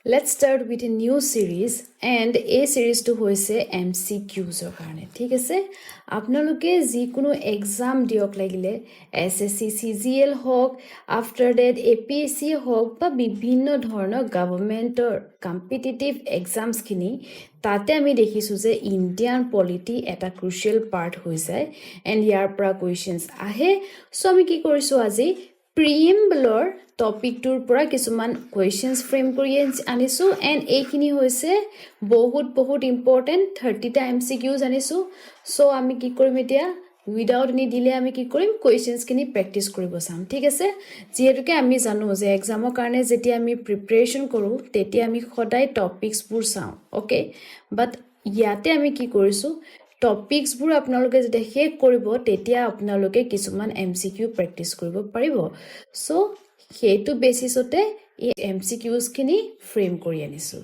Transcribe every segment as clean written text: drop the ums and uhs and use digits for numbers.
Let's start with a new series and a series to hoise MCQs or karne thik ase apnaloke jikono exam diok lagile SSC CGL hok after that APSC hok ba bibhinno dhornor government or competitive exams khini tate ami dekhisu je Indian polity eta crucial part hoi jay and yar pra questions ahe so ami ki korisu aji Preamble topic tour pura kisuman questions frame kori anisu and ekini hoise bahut important 30 ta MCQs anisu so ami ki korim etia without any delay ami ki korim questions kini practice koribo sam thik ase jehetuke ami janu je exam or karone jeti ami preparation koru teti ami khodai topics pur saw okay but yate ami ki korisu topics bur apnaloke jete শেষ কৰিব তেতিয়া apnaloke কিছুমান MCQ practice কৰিব পাৰিব so হেতু বেসিসতে এই MCQs খিনি frame কৰি আনিছো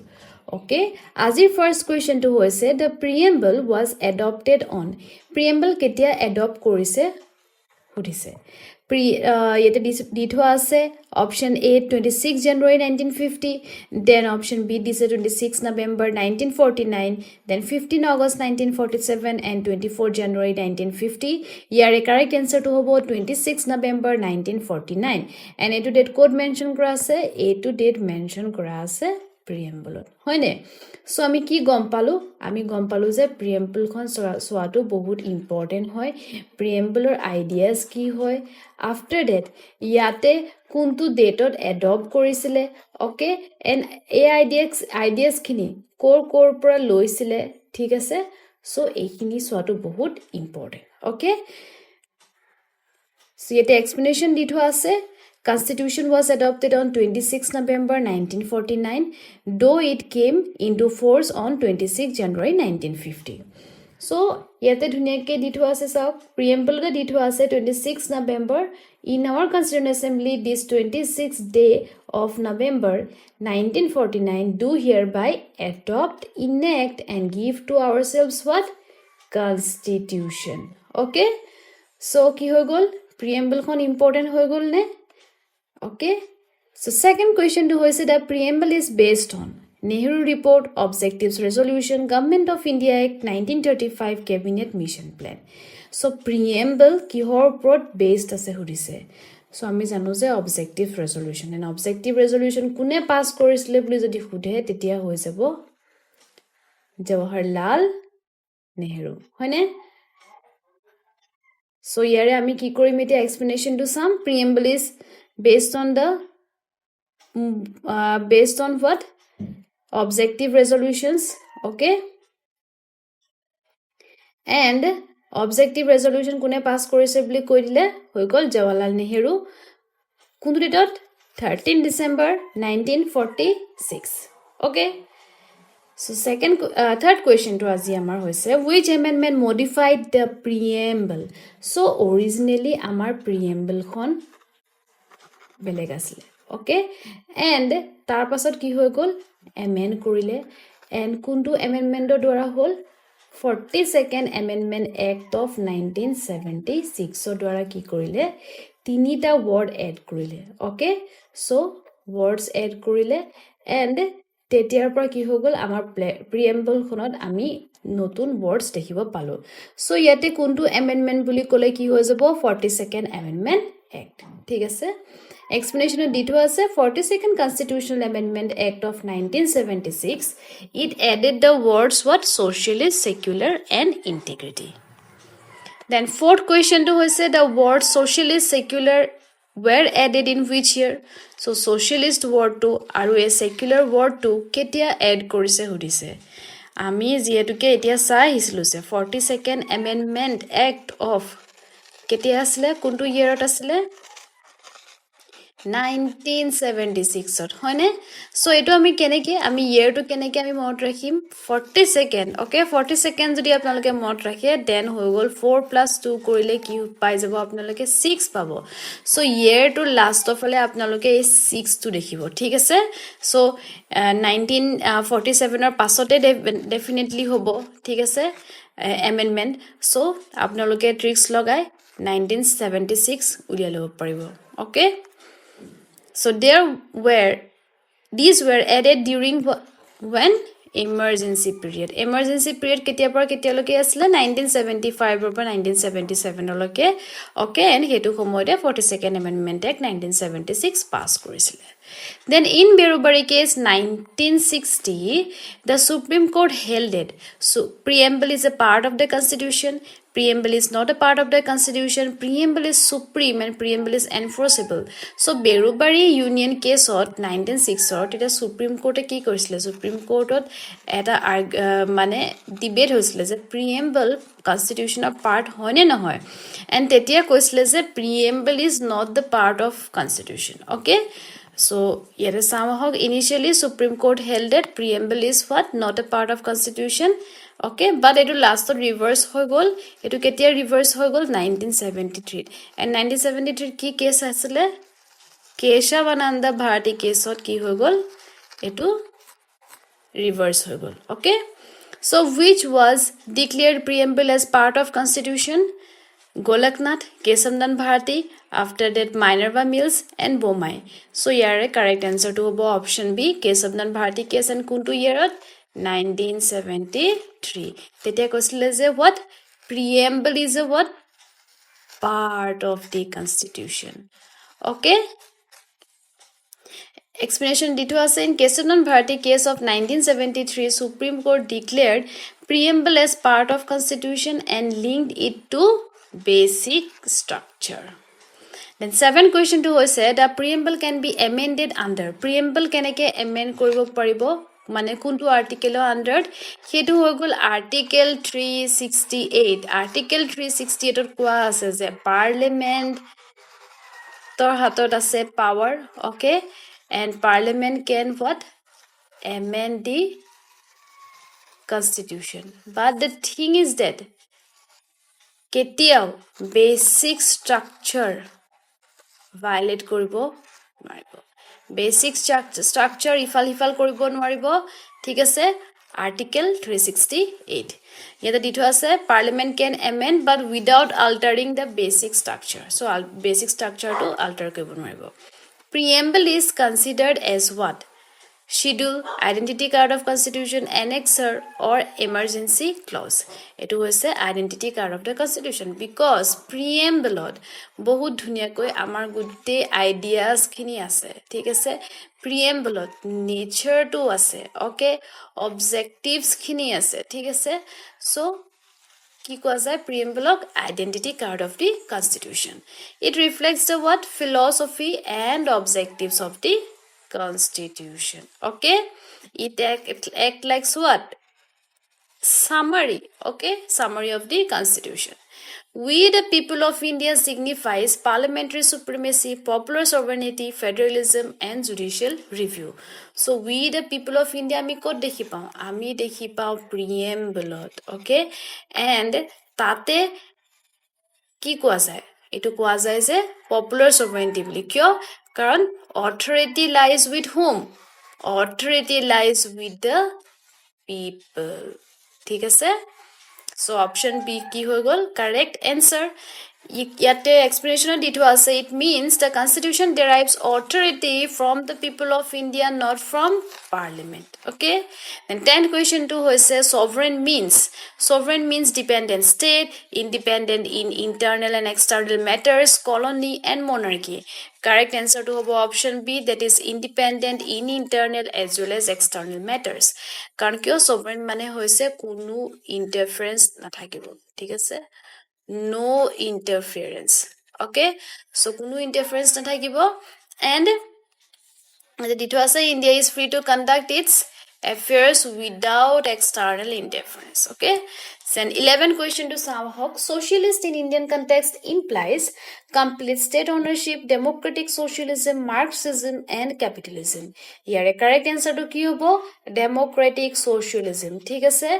okay আজিৰ first question to হৈছে the preamble was adopted on preamble কেতিয়া adopt কৰিছে সুধিছে yete ditho ase option A 26 January 1950 then option B dise 26 November 1949 then 15 August 1947 and 24 January 1950 yare correct answer to hobo 26 November 1949 and a to date code mention kora ase A to date mention kora ase preamble hoine so ami ki gom palu je preamble khon soato bahut important hoy preamble or ideas ki hoy after that yate kuntu date ot adopt korisile okay and ideas khini kor pura loisile thik ase so ekhini soato bahut important okay so yete explanation ditho ase Constitution was adopted on 26 November 1949, though it came into force on 26 January 1950. So, yete dhuniyake ditho ase sauk preamble ga ditho ase 26 November in our Constituent Assembly this 26th day of November 1949 do hereby adopt, enact and give to ourselves what? Constitution. Okay? So, ki hoy gol? Preamble khon important hoy gol ne? Okay, so second question to hoise the preamble is based on Nehru Report, Objectives Resolution, Government of India Act 1935, Cabinet Mission Plan. So preamble kihor prot based ase hudise. So ami janu je Objective Resolution and Objective Resolution kune pass korisile boli jodi hudhe tetia hoi jabo Jawaharlal Nehru hoine. So yare ami ki korim eta explanation to some preamble is based on what objective resolutions okay and objective resolution kune pass korise boli koi dile hoi gol Jawaharlal Nehru kuntu date 13 December 1946 okay so third question to aji amar hoise which amendment modified the preamble so originally amar preamble khon beleg asle okay and tar pasot ki hoy gol amend korile and kuntu amendment dwara hol 42nd amendment act of 1976 so dwara ki korile tinita word add korile okay so words add korile and tetiar par ki hoy gol amar preamble khonot ami notun words dekhibo palo so yate kuntu amendment buli kole ki hoy jabo 42nd amendment act thik ase Explanation of ditho ase 42nd Constitutional Amendment Act of 1976. It added the words what socialist, secular, and integrity. Then fourth question to hoise the words socialist, secular were added in which year? So socialist word to aru a secular word to ketia add korise hudise. Ami jehetuke etia sai hislu se 42nd Amendment Act of ketia asle kuntu year ot asle 1976 hoine so eto ami keneke ami year to keneke ami mot rakhim 42nd okay 42nd jodi apnaloke mot rakhe then hoy gol 4 + 2 korile ki pai jabo apnaloke 6 pabo so year to last of ale apnaloke 6 to dekhibo thik ase so 1947 or pasote definitely hobo thik ase amendment so apnaloke tricks logai 1976 ulia lobo paribo okay So there were These were added during when emergency period কেতিয়াৰ পৰা কেতিয়ালৈকে আছিল 1975 ৰ পৰা 1977 লৈকে okay and হেতু সময়তে 42nd amendment act 1976 pass কৰিছিল then in Berubari case 1960 the Supreme Court held that so preamble is a part of the constitution preamble is not a part of the constitution preamble is supreme and preamble is enforceable so Berubari union case ot 1906 ot eta Supreme Court ki korisile Supreme Court ot eta mane debate hoisile je preamble constitution of part hoine na hoy and tetia koisile je preamble is not the part of constitution okay so here samahok initially Supreme Court held that preamble is what not a part of constitution okay but etu last reverse hoy gol etu ketia reverse hoy gol 1973 and 1973 ki case asile Keshavananda Bharati case ot ki hoy gol etu reverse hoy gol okay so which was declared preamble as part of constitution Golaknath, Kesamdan Bharati, after that Minerva Mills and Bomai. So here correct answer to option B, Kesamdan Bharati case and kuntu year 1973. Tetia kosile je what? Preamble is a what? Part of the constitution. Okay? Explanation dito ase in Kesamdan Bharati case of 1973, Supreme Court declared preamble as part of constitution and linked it to basic structure. Then 7 question 2 hoise the preamble can be amended under preamble keneke amend koribo paribo mane kuntu article under hetu hoy gol article 368 ot koa ase je parliament tor hatot ase power okay and parliament can what amend the constitution but the thing is that কেতিয়াও basic structure violate কৰিব নোৱাৰিব basic structure ইফাল কৰিব নোৱাৰিব ঠিক আছে article 368 ইয়াতে দিটো আছে parliament can amend but without altering the basic structure so basic structure to alter কৰিব নোৱাৰিব preamble is considered as what schedule identity card of constitution annexer or emergency clause etu hoise identity card of the constitution because preamble ot bahut dhuniya koi amar gutte ideas khini ase thik ase preamble ot nature to ase okay objectives khini ase thik ase so কি কোৱা যায় preamble of identity card of the constitution it reflects the what philosophy and objectives of the constitution okay it act like what summary okay summary of the constitution we the people of India signifies parliamentary supremacy popular sovereignty federalism and judicial review so we the people of India ami dekhi pao preamble okay and tate কি কোৱা যায় এটো কোৱা যায় যে popular সভাৰেণ্টি বুলি কিয় কাৰণ authority lies with whom authority lies with the people ঠিক আছে so option B কি হৈ গল correct answer ইয়াতে explanation দিটো আছে it means the constitution derives authority from the people of India not from parliament okay then 10th question 2 hoise sovereign means dependent state independent in internal and external matters colony and monarchy correct answer to option B that is independent in internal as well as external matters karon kyo sovereign mane hoise kunu interference na thakibo thik ase no interference okay so kunu interference na thakibo and the dito ase India is free to conduct its affairs without external interference okay then 11 question to Samahok socialist in Indian context implies complete state ownership democratic socialism marxism and capitalism here correct answer to ki hobo democratic socialism thik ase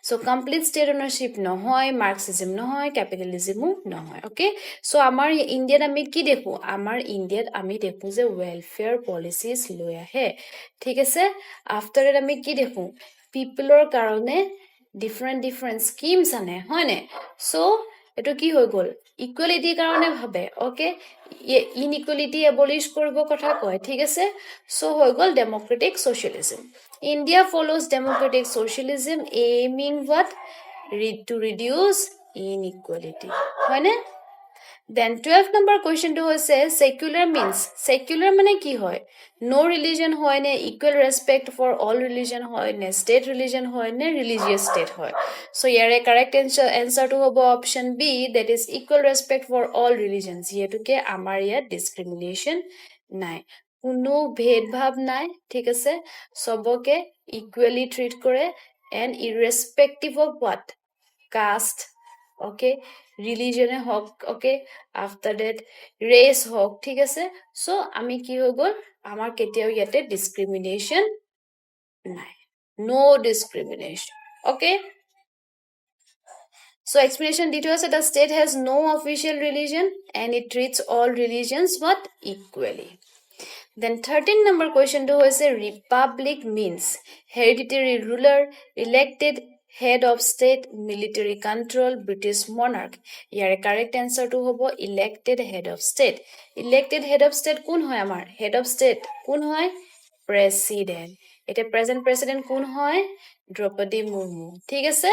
so complete state ownership no hoy marxism no hoy capitalism no hoy okay so amar Indian ami ki dekhu amar Indian ami dekhu je welfare policies loi ahe thik ase after it ami ki dekhu people or karone different schemes ane hoine so এটো কি হৈ গল ইকুৱেলিটিৰ কাৰণে ভাবে okay inequality এবলিশ কৰিব কথা কয় ঠিক আছে সো হৈ গল democratic socialism India follows democratic socialism aiming what to reduce inequality হয়নে Then 12th number question to says secular means secular mane ki hoy no religion hoy ne equal respect for all religion hoy ne state religion hoy ne religious state hoy so here a correct answer to hobo option B that is equal respect for all religions here to ke amar ya discrimination nai কোনো ভেদভাব নাই ঠিক আছে সবকে equally treat করে and irrespective of what caste okay religion hok okay after that race hok ঠিক আছে so আমি কি হৈ গল আমাৰ কেতিয়াও ইয়াতে discrimination নাই no discrimination okay so explanation details that the state has no official religion and it treats all religions what equally Then 13 number question to is a republic means hereditary ruler elected head of state military control British monarch here correct answer to hobo elected head of state কোন হয় আমার head of state কোন হয় president এটা present president কোন হয় দ্রৌপদী মুর্মু ঠিক আছে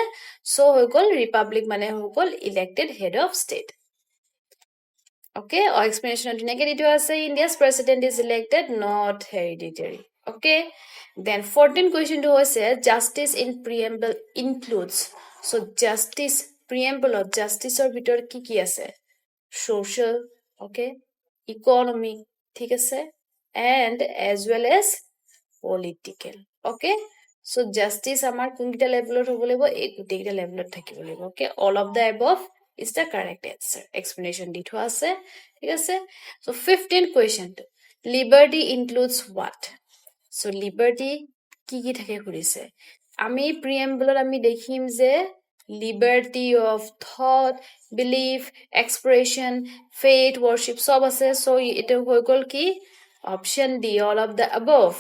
সো হৈ গল republic মানে হৈ গল elected head of state Okay, or explanation of negative say India's president is elected, not hereditary. Okay, then 14 question to us says justice in preamble includes. So justice preamble or justice or bitor ki ase social, okay, economic, ঠিক আছে, and as well as political. Okay, so justice amar kunta level hobo lebo ei guteita level thakibo lebo. Okay, all of the above is the correct answer. Explanation di thua ase ঠিক আছে so 15th question liberty includes what so liberty কি কি থাকে খুৰিছে আমি preamble আমি দেখিম যে liberty of thought belief expression faith worship সব আছে so এটা হৈ গল কি option D all of the above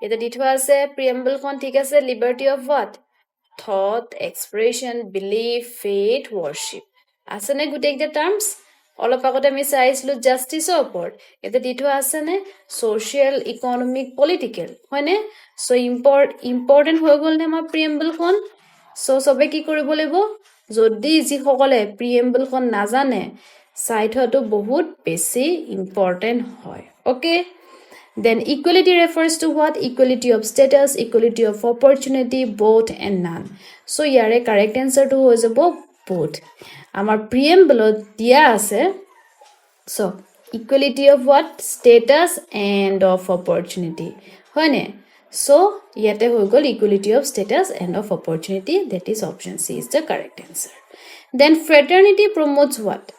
এটা দি থোৱা আছে preamble খন ঠিক আছে liberty of what thought expression belief faith worship আছে নে গুটেইটা terms অলপ আগতে আমি চাইছিলো জাস্টিসৰ ওপৰত এটা দি থোৱা আছে নে সোশ্যাল ইকোনমিক পলিটিক্যাল হয়নে সো ইম্পৰ্টেন্ট হৈ গল নে আমাৰ প্ৰিএম্বল খন সো সবে কি কৰিব লাগিব যদি যি সকলে প্ৰিএম্বল খন নাজানে সাইটটো বহুত বেছি ইম্পৰ্টেন্ট হয় okay Then equality refers to what? Equality of status, equality of opportunity, both and none. So here a correct answer to is about both. Our preamble dia ase. So equality of what? Status and of opportunity. Hoine. So yete hoy gol equality of status and of opportunity. That is option C is the correct answer. Then fraternity promotes what?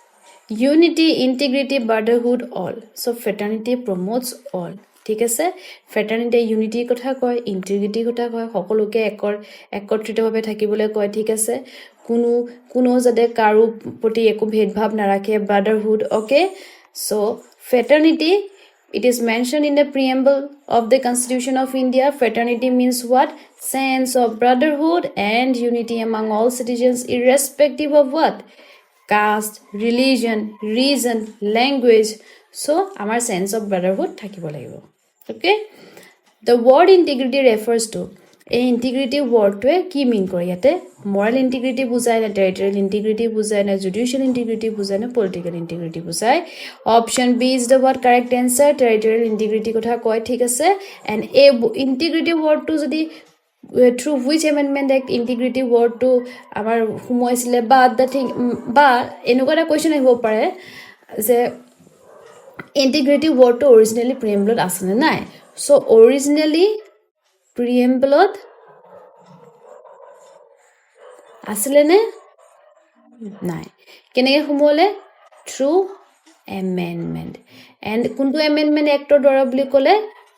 Unity, integrity, brotherhood, all. So fraternity promotes all. ঠিক আছে ফ্ৰেটাৰ্নিটি unity কথা কয় integrity কথা কয় সকলোকে একত্ৰিতভাৱে থাকিবলৈ কয় ঠিক আছে কোনো যাতে কাৰো প্ৰতি একো ভেদভাৱ নাৰাখে brotherhood okay so fraternity it is mentioned in the preamble of the Constitution of India fraternity means what sense of brotherhood and unity among all citizens irrespective of what caste religion reason language so our sense of brotherhood থাকিব লাগিব okay the word integrity refers to a integrity word to কি mean কৰে ইয়াতে moral integrity বুজায় না territorial integrity বুজায় না judicial integrity বুজায় না political integrity বুজায় option B is the word correct answer territorial integrity কথা কয় ঠিক আছে and a integrity word to যদি through which amendment act integrity word to আমাৰ হুমইছিলে বা the thing বা এনেকুৱা এটা question আহিব পাৰে যে integrity word to originally preamble asane nai so originally preamble asile ne nai kenege humole through amendment and kuntu amendment act dora boli kole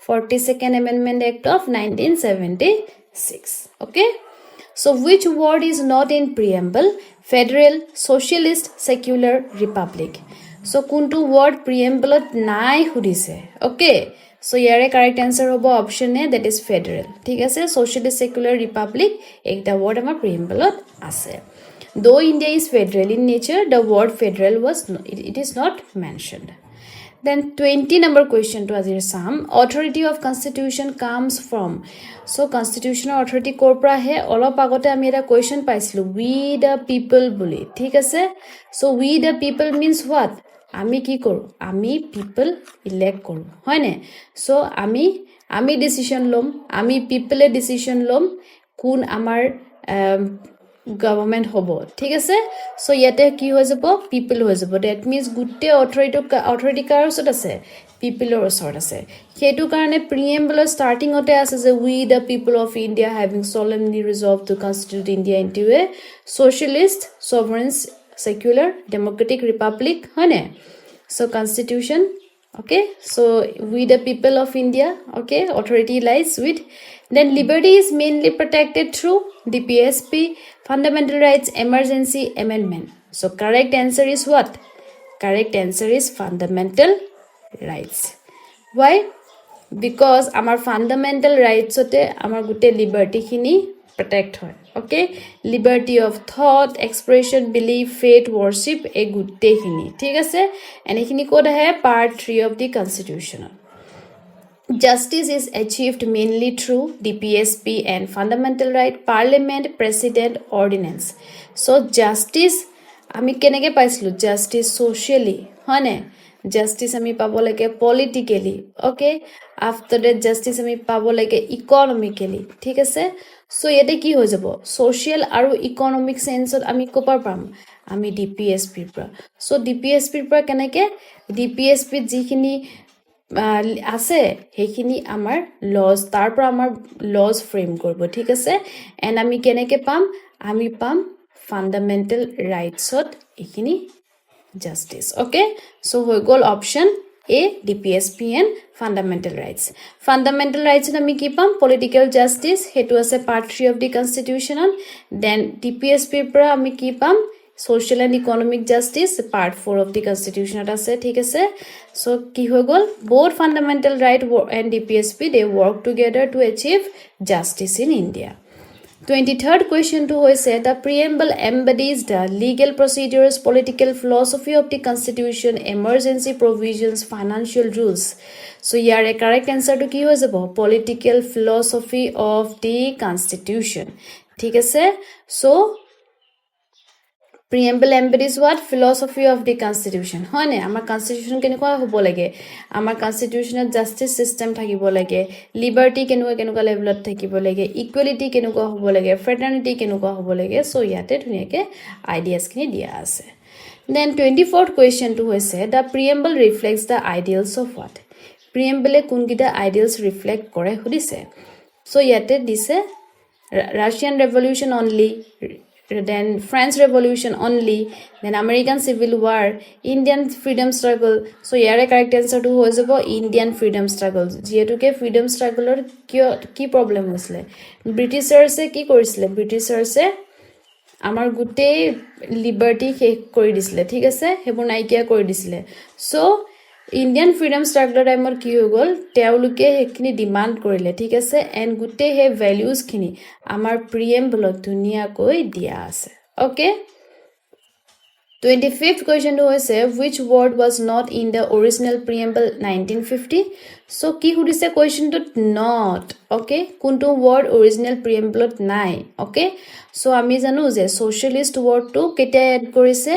42nd amendment act of 1976 okay so which word is not in preamble federal socialist secular republic so kuntu word preamble nai hudise okay so here correct answer hobo option a that is federal ঠিক আছে socialist secular republic ekta word amar preamble ase Though India is federal in nature, the word federal was it is not mentioned. Then 20 number question to Azir Sam. Authority of constitution comes from. So constitutional authority korpra he olop agote ami eta question paislu we the people boli thik ase. So we the people means what? Ami ki koru? Ami people elect koru hoy ne. So ami decision lom, ami people e decision lom kun amar government hobo ঠিক আছে so ইয়াতে কি হৈ যাব পিপল হৈ যাব that means গুটে authority কাৰ ওচৰত আছে পিপলৰ ওচৰত আছে সেইটো কাৰণে প্ৰিএম্বলৰ ষ্টাৰ্টিংতে আছে যে we the people of India having solemnly resolved to constitute India into a socialist sovereign secular democratic republic হয় নে so constitution okay so we the people of India okay authority lies with then liberty is mainly protected through DPSP fundamental rights emergency amendment so correct answer is what correct answer is fundamental rights why because our fundamental rights ote amar gute liberty khini protect hoy okay liberty of thought expression belief faith worship e gute khini thik ase and ekhini kod hai part 3 of the constitution justice is achieved mainly through DPSP and fundamental right parliament president ordinance so justice ami kenege paislu justice socially hone justice ami pabo lage politically okay after that justice ami pabo lage economically thik ase so yete ki ho jabo social aru economic sense ot ami kopar pam ami DPSP pra so DPSP pra keneke DPSP jikhini আছে হেখিনি আমাৰ lodge তাৰ পৰা আমাৰ lodge frame কৰিব ঠিক আছে and আমি কেনেকে পাম আমি পাম ফান্ডামেন্টাল ৰাইটছত এখিনি জাস্টিস ওকে সো হৈ গল option A DPSP and fundamental rights আমি কি পাম পলিটিক্যাল জাস্টিস হেতু আছে part 3 of the constitution then DPSP পৰা আমি কি পাম social and economic justice part 4 of the constitution ase thik ase so ki hoy gol both fundamental right and DPSP they work together to achieve justice in India 23rd question to hoise the preamble embodies the legal procedures political philosophy of the constitution emergency provisions financial rules so here a correct answer to ki hoy jabo political philosophy of the constitution thik ase so preamble embodies what philosophy of the constitution হয় নে আমাৰ constitution কেনেকুৱা হ'ব লাগে আমাৰ constitutionত justice system থাকিব লাগে liberty কেনেকুৱা লেভেলত থাকিব লাগে equality কেনেকুৱা হ'ব লাগে fraternity কেনেকুৱা হ'ব লাগে so ইয়াতে ধুনিয়াকে ideas খিনি দিয়া আছে then 24th question to হৈছে the preamble reflects the ideals of what preamble কোনকিটা ideals reflect কৰে সুধিছে so ইয়াতে দিছে Russian revolution only then French Revolution only, then American Civil War, Indian freedom struggle. So here a correct answer to was about Indian freedom struggle. Jehetuke freedom struggle or ki problem hosle. Britishers e ki korisle? Britishers e amar gute liberty kori disle. Thik ase hebor naikia kori disle. So Indian freedom struggle time or ki hogol teuluke hekhini demand korile thik ase and gute he values khini amar preamble dunia koi dia ase okay 25th question to hoise which word was not in the original preamble 1950 so ki hudise question to not okay kuntu word original preamble nai okay so ami janu je socialist word to kete add korise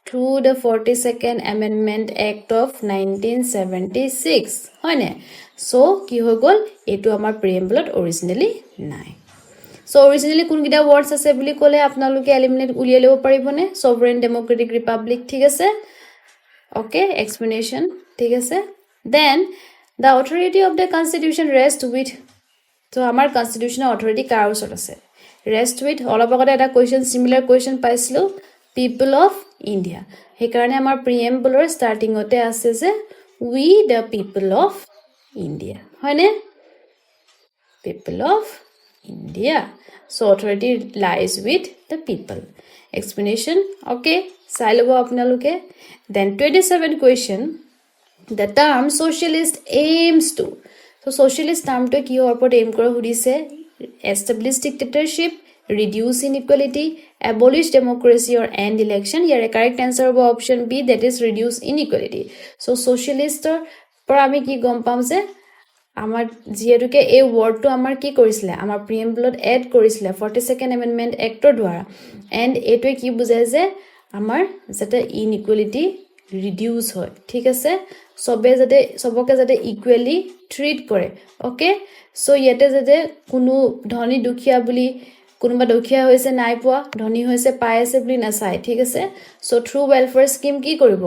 through the 42nd Amendment Act of 1976 হয় নে so কি হৈ গল এটো আমাৰ preamble originally নাই so originally কোন কিটা words আছে বুলি কলে আপোনালোকে এলিমিনেট উলিয়াই লব পাৰিবনে sovereign democratic republic ঠিক আছে okay explanation ঠিক আছে then the authority of the constitution rests with so আমাৰ constitutional authority কাৰ ওচৰত আছে rest with অলপ আগতে এটা question similar question পাইছিলো people of India he karone amar preamble or starting ote ase je we the people of India hoine people of India so authority lies with the people explanation okay sai lobo apnaluke then 27 question the term socialist aims to so socialist term to ki opor aim kore hudise establish dictatorship reduce inequality, abolish democracy or end election. Here correct answer hobo option B, that is reduce inequality. So socialist পৰা আমি কি গম পাম যে আমাৰ যেহেতুকে এই ওয়াৰ্ডটো আমাৰ কি কৰিছিলে আমাৰ প্ৰিএম্বলত এড কৰিছিলে 42nd এমেন্ডমেন্ট এক্টৰ দ্বাৰা এন্ড এটোই কি বুজায় যে আমাৰ যাতে ইনইকুয়ালিটি ৰিডিউস হয় ঠিক আছে সবকে যাতে ইকুৱেলি ট্ৰিট কৰে ওকে সো ইয়াতে যাতে কোনো ধনী দুখীয়া বুলি কোনোবা দুখীয়া হৈছে নাই পোৱা ধনী হৈছে পাই আছে বুলি নাচাই ঠিক আছে সো থ্ৰু ওয়েলফেয়াৰ স্কিম কি কৰিব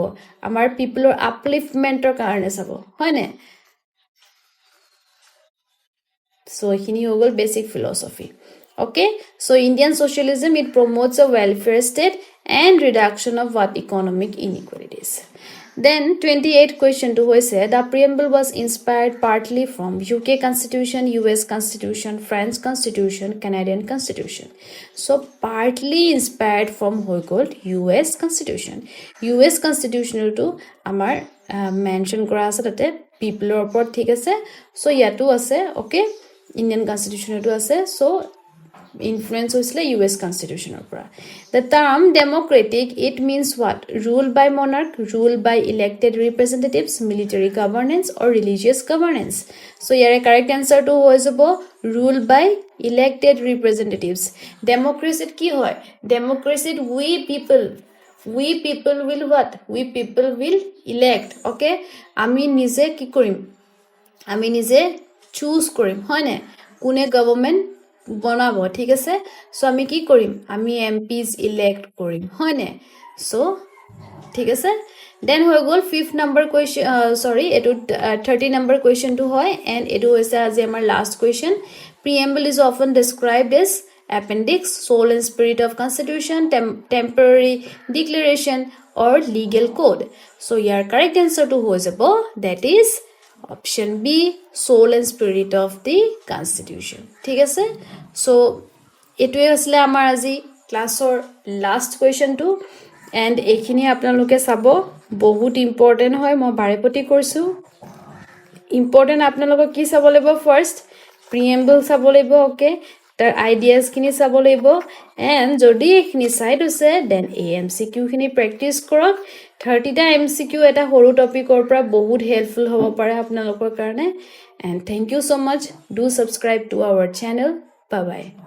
আমাৰ পিপলৰ আপলিফমেন্টৰ কাৰণে চাব হয় নে So, here you go basic philosophy. Okay. So, Indian socialism, it promotes a welfare state and reduction of what economic inequalities. Then, 28th question to who said the preamble was inspired partly from UK Constitution, US Constitution, French Constitution, Canadian Constitution. So, partly inspired from who called US Constitution. US Constitution to Amar mention kora ase tate people opor thik ase. So, yato ase okay. Indian Constitution to ase so influence hoisle US Constitution opra the term democratic it means what rule by monarch rule by elected representatives military governance or religious governance so here correct answer to hoisabo rule by elected representatives democracy ki hoy democracy we people will what we people will elect okay ami nije ki korim ami nije choose কৰিম হয় না কোনে government বনাব ঠিক আছে so আমি কি কৰিম আমি এমপিস ইলেক্ট কৰিম হয় না সো ঠিক আছে দেন হৈ গল 5th নাম্বাৰ কোৱেশ্চন সৰি এটো 30 নাম্বাৰ কোৱেশ্চন টু হয় এন্ড এটো হৈছে আজি আমাৰ last question preamble is often described as appendix soul and spirit of constitution temporary declaration or legal code so your correct answer to who is above that is option B soul and spirit of the constitution ঠিক আছে so এটোই আসলে আমাৰ আজি ক্লাছৰ last question two and এখিনি আপোনালোকে চাব বহুত ইম্পৰ্টেন্ট হয় মই বাৰেপতি কৰিছো ইম্পৰ্টেন্ট আপোনালোকক কি চাব লাগিব ফাৰ্স্ট preamble চাব লাগিব ওকে তাৰ আইডিয়াস খিনি চাব লাগিব এন্ড যদি এখিনি সাইড আছে দেন AMCQ খিনি প্ৰ্যাকটিস কৰক 30 টা MCQ এটা হৰু টপিকৰ পৰা বহুত হেল্পফুল হ'ব পাৰে আপোনালোকৰ কাৰণে and thank you so much do subscribe to our channel bye bye